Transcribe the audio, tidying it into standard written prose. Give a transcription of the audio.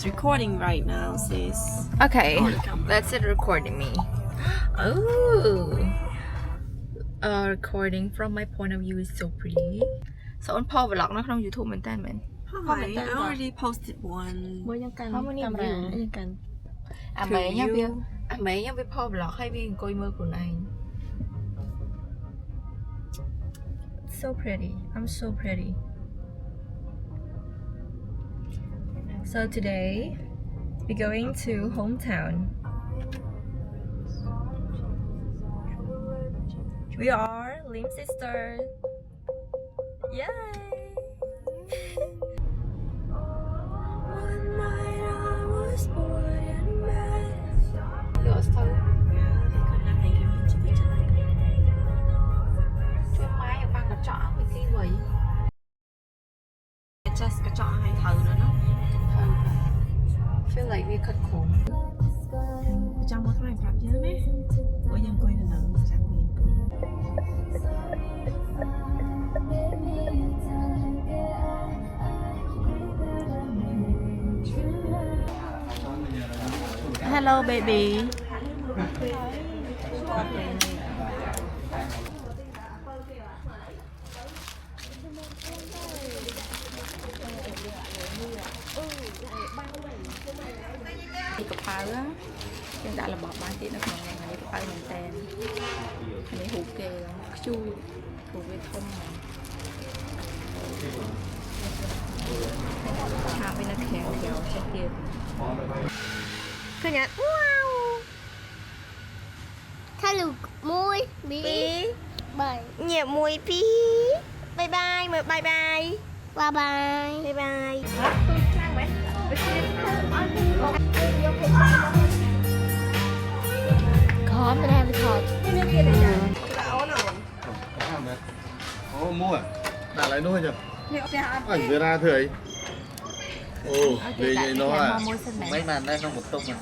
It's recording right now, sis. Okay, Oh, the camera. that's it recording me. Oh, recording from my point of view is so pretty. So on Paul vlog នៅក្នុង YouTube មែនតើមែន Hi, I already posted one. មើលយ៉ាងកាន់ How many កាមេរ៉ា view យ៉ាងកាន់អាមេញ៉ាំវាអាមេញ៉ាំវា Paul vlog ឲ្យវាអង្គុយមើលខ្លួនឯង So pretty. I'm so pretty. So today we're going to hometown. We are Lim sisters. Yay! One night I was born and mad. Yours too. Yeah, they could not make it into the tonight. Cho máy ở băng một chọ với cái quỷ. Just cái chọn hai thử nữa đó. Feel like we could cool. Trong một cái phạm chứ mấy. Ủa nhân quay là nặng chẳng quyền. Hello baby. Cái cặp pháo á, chúng ta là bỏ ba tiếng nó còn ngày này cặp pháo mình tên, này hủ kê chui, hủ về thơm mà, thả bên nó khéo khéo sẽ kêu, cái nhát wow, ถ้าลูกมุ้ยบี bí, บาย nhẹ mùi bí, bye bye, bye bye, บายบาย bye bye. ขอมาแทนไปถอด Ồ, mua à? Đã lại nuôi chưa? Ảnh vừa ra thử ấy. Ồ, về vậy nó à? Mấy màn đây nó một tung à?